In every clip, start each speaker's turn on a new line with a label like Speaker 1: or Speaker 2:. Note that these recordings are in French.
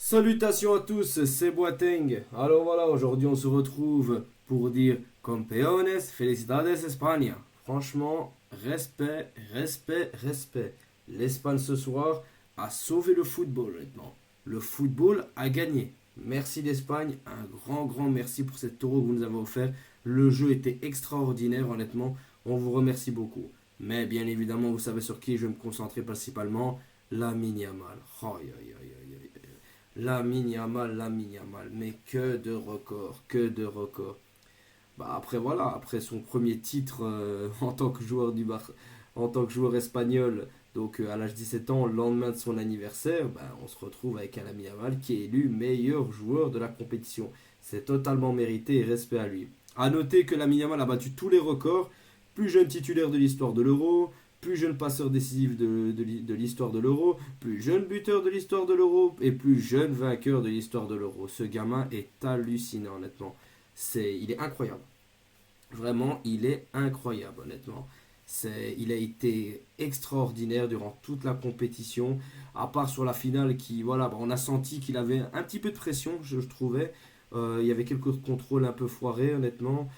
Speaker 1: Salutations à tous, c'est Boateng. Alors voilà, aujourd'hui on se retrouve pour dire Campeones, felicidades España. Franchement, respect, respect, respect. L'Espagne ce soir a sauvé le football honnêtement. Le football a gagné. Merci l'Espagne, un grand grand merci pour cet euro que vous nous avez offert. Le jeu était extraordinaire honnêtement, on vous remercie beaucoup. Mais bien évidemment, vous savez sur qui je vais me concentrer principalement, Lamine Yamal. Aïe, aïe, aïe, aïe, aïe. Lamine Yamal, mais que de records, que de records. Bah après voilà, après son premier titre en tant que joueur en tant que joueur espagnol, donc à l'âge de 17 ans, le lendemain de son anniversaire, bah, on se retrouve avec un Lamine Yamal qui est élu meilleur joueur de la compétition. C'est totalement mérité et respect à lui. A noter que Lamine Yamal a battu tous les records, plus jeune titulaire de l'histoire de l'Euro, plus jeune passeur décisif de l'histoire de l'Euro, plus jeune buteur de l'histoire de l'Euro et plus jeune vainqueur de l'histoire de l'Euro. Ce gamin est hallucinant honnêtement. Il est incroyable. Vraiment, il est incroyable honnêtement. Il a été extraordinaire durant toute la compétition, à part sur la finale qui, voilà, on a senti qu'il avait un petit peu de pression, je trouvais. Il y avait quelques contrôles un peu foirés honnêtement.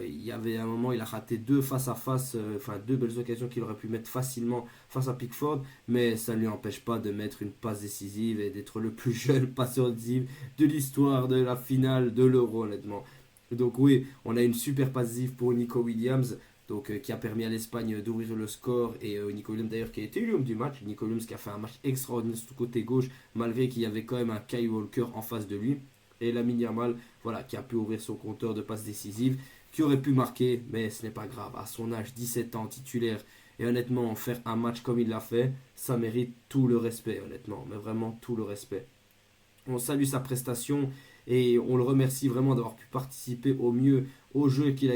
Speaker 1: Il y avait un moment, il a raté deux face à face, enfin deux belles occasions qu'il aurait pu mettre facilement face à Pickford, mais ça ne lui empêche pas de mettre une passe décisive et d'être le plus jeune passeur décisif de l'histoire de la finale de l'Euro, honnêtement. Donc oui, on a une super passe décisive pour Nico Williams, donc qui a permis à l'Espagne d'ouvrir le score et Nico Williams d'ailleurs qui a été l'homme du match. Nico Williams qui a fait un match extraordinaire sur le côté gauche, malgré qu'il y avait quand même un Kyle Walker en face de lui. Et Lamine Yamal, voilà, qui a pu ouvrir son compteur de passes décisives, qui aurait pu marquer, mais ce n'est pas grave. À son âge, 17 ans, titulaire, et honnêtement, faire un match comme il l'a fait, ça mérite tout le respect, honnêtement, mais vraiment tout le respect. On salue sa prestation et on le remercie vraiment d'avoir pu participer au mieux au jeu qu'il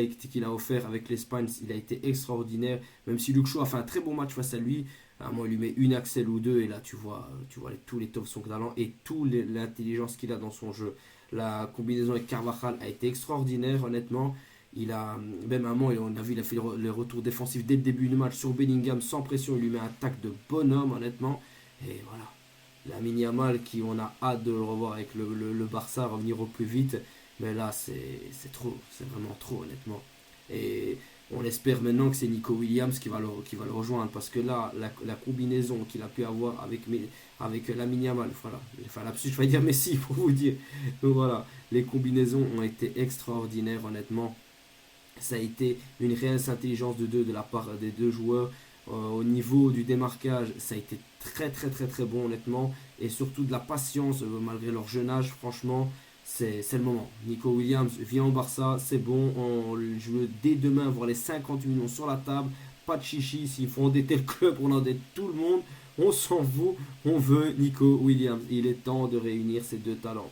Speaker 1: a offert avec l'Espagne. Il a été extraordinaire, même si Luke Shaw a fait un très bon match face à lui. Moi, il lui met une axelle ou deux et là, tu vois tous les l'étoffe de son talent et toute l'intelligence qu'il a dans son jeu. La combinaison avec Carvajal a été extraordinaire, honnêtement. Il a, même à un moment, on a vu, il a fait le retour défensif dès le début du match sur Bellingham sans pression. Il lui met un tac de bonhomme, honnêtement. Et voilà, Lamine Yamal qui on a hâte de le revoir avec le Barça revenir au plus vite, mais là c'est trop, c'est vraiment trop honnêtement. Et on espère maintenant que c'est Nico Williams qui va le rejoindre parce que là la combinaison qu'il a pu avoir avec Lamine Yamal, voilà, enfin l'absurde je vais dire Messi pour vous dire. Donc voilà, les combinaisons ont été extraordinaires honnêtement. Ça a été une réelle intelligence de la part des deux joueurs. Au niveau du démarquage, ça a été très très très très bon honnêtement. Et surtout de la patience malgré leur jeune âge, franchement, c'est le moment. Nico Williams vient au Barça, c'est bon. On joue dès demain, voir les 50 millions sur la table. Pas de chichi, s'il faut endetter le club, on endette tout le monde. On s'en fout, on veut Nico Williams. Il est temps de réunir ces deux talents.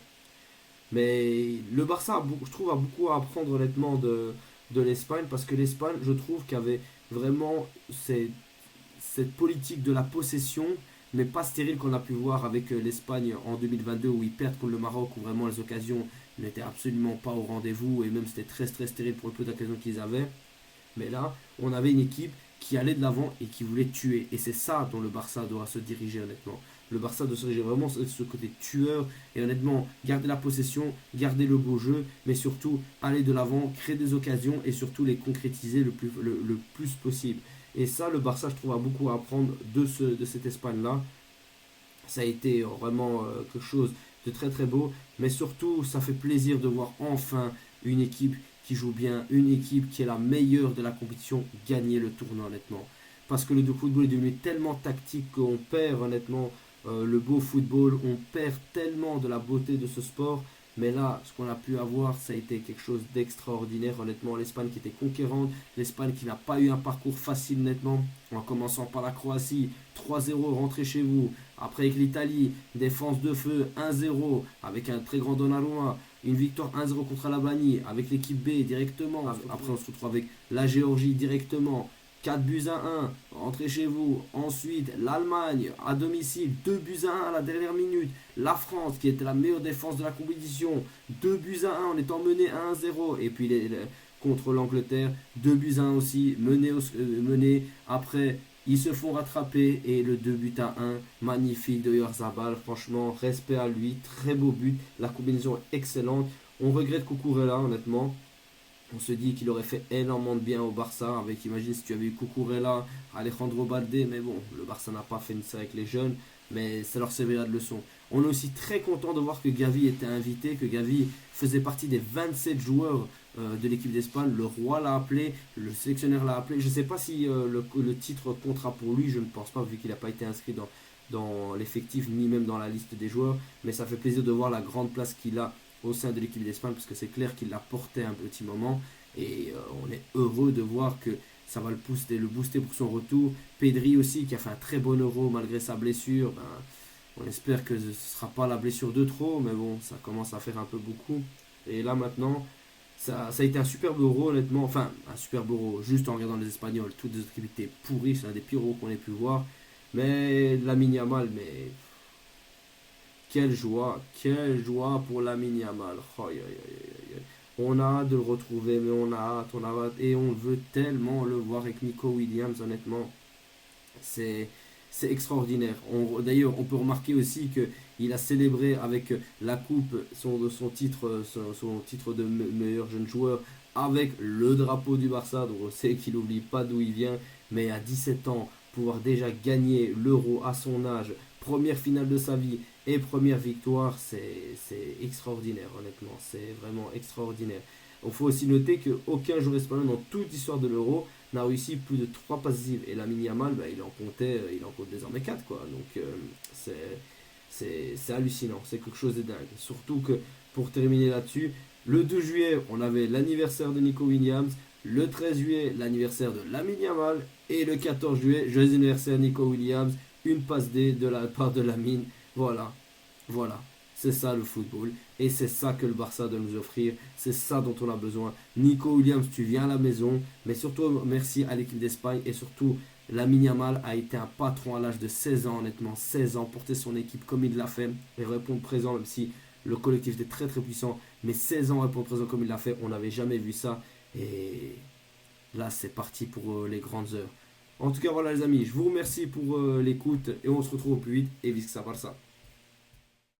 Speaker 1: Mais le Barça, je trouve, a beaucoup à apprendre honnêtement de l'Espagne parce que l'Espagne, je trouve, qu'avait vraiment cette politique de la possession, mais pas stérile qu'on a pu voir avec l'Espagne en 2022 où ils perdent contre le Maroc, où vraiment les occasions n'étaient absolument pas au rendez-vous et même c'était très très stérile pour le peu d'occasions qu'ils avaient. Mais là, on avait une équipe qui allait de l'avant et qui voulait tuer. Et c'est ça dont le Barça doit se diriger honnêtement. Le Barça doit se diriger vraiment sur ce côté tueur et honnêtement garder la possession, garder le beau jeu, mais surtout aller de l'avant, créer des occasions et surtout les concrétiser le plus possible. Et ça, le Barça, je trouve, a beaucoup à apprendre de cette Espagne-là. Ça a été vraiment quelque chose de très très beau, mais surtout, ça fait plaisir de voir enfin une équipe qui joue bien, une équipe qui est la meilleure de la compétition gagner le tournoi honnêtement. Parce que le football est devenu tellement tactique qu'on perd honnêtement le beau football, on perd tellement de la beauté de ce sport. Mais là, ce qu'on a pu avoir, ça a été quelque chose d'extraordinaire. Honnêtement, l'Espagne qui était conquérante, l'Espagne qui n'a pas eu un parcours facile, nettement, en commençant par la Croatie, 3-0, rentrez chez vous. Après, avec l'Italie, défense de feu, 1-0, avec un très grand Donnarumma. Une victoire 1-0 contre l'Albanie, avec l'équipe B directement. Après, on se retrouve avec la Géorgie directement. 4 buts à 1, rentrez chez vous. Ensuite, l'Allemagne à domicile, 2 buts à 1 à la dernière minute. La France qui était la meilleure défense de la compétition, 2 buts à 1 en étant mené à 1-0. Et puis contre l'Angleterre, 2 buts à 1 aussi, mené après Ils se font rattraper et le 2-1, magnifique de Oyarzabal. Franchement, respect à lui, très beau but. La combinaison est excellente. On regrette Cucurella, honnêtement. On se dit qu'il aurait fait énormément de bien au Barça. Avec, imagine si tu avais eu Cucurella, Alejandro Balde. Mais bon, le Barça n'a pas fait ça avec les jeunes. Mais ça leur servira de leçon. On est aussi très content de voir que Gavi était invité, que Gavi faisait partie des 27 joueurs de l'équipe d'Espagne. Le roi l'a appelé, le sélectionneur l'a appelé. Je ne sais pas si le titre comptera pour lui, je ne pense pas, vu qu'il n'a pas été inscrit dans l'effectif, ni même dans la liste des joueurs. Mais ça fait plaisir de voir la grande place qu'il a au sein de l'équipe d'Espagne, parce que c'est clair qu'il l'a porté un petit moment. Et on est heureux de voir que ça va le booster pour son retour. Pedri aussi, qui a fait un très bon Euro malgré sa blessure. On espère que ce ne sera pas la blessure de trop, mais bon, ça commence à faire un peu beaucoup. Et là maintenant, ça a été un superbe Euro, honnêtement. Enfin, un superbe Euro, juste en regardant les Espagnols. Toutes les autres équipes étaient pourries, c'est un des pires Euros qu'on ait pu voir. Mais Lamine Yamal, mais quelle joie pour Lamine Yamal. Oh, aïe, aïe, aïe, aïe. On a hâte de le retrouver, mais on a hâte, et on veut tellement le voir avec Nico Williams, honnêtement. C'est c'est extraordinaire. D'ailleurs, on peut remarquer aussi qu'il a célébré avec la coupe son titre de meilleur jeune joueur avec le drapeau du Barça. Donc on sait qu'il n'oublie pas d'où il vient. Mais à 17 ans, pouvoir déjà gagner l'Euro à son âge, première finale de sa vie et première victoire, c'est extraordinaire, honnêtement. C'est vraiment extraordinaire. Il faut aussi noter qu'aucun joueur espagnol dans toute l'histoire de l'Euro n'a réussi plus de 3 passes décisives. Et Lamine Yamal, il en compte désormais 4, quoi. Donc c'est hallucinant, c'est quelque chose de dingue. Surtout que, pour terminer là-dessus, le 2 juillet, on avait l'anniversaire de Nico Williams. Le 13 juillet, l'anniversaire de Lamine Yamal. Et le 14 juillet, joyeux anniversaire Nico Williams. Une passe D de la part de Lamine. Voilà, voilà. C'est ça le football. Et c'est ça que le Barça doit nous offrir. C'est ça dont on a besoin. Nico Williams, tu viens à la maison. Mais surtout, merci à l'équipe d'Espagne. Et surtout, Lamine Yamal a été un patron à l'âge de 16 ans, honnêtement. 16 ans, porter son équipe comme il l'a fait. Et répondre présent, même si le collectif était très très puissant. Mais 16 ans, répondre présent comme il l'a fait, on n'avait jamais vu ça. Et là, c'est parti pour les grandes heures. En tout cas, voilà les amis, je vous remercie pour l'écoute. Et on se retrouve au plus vite. Et vice ça par ça.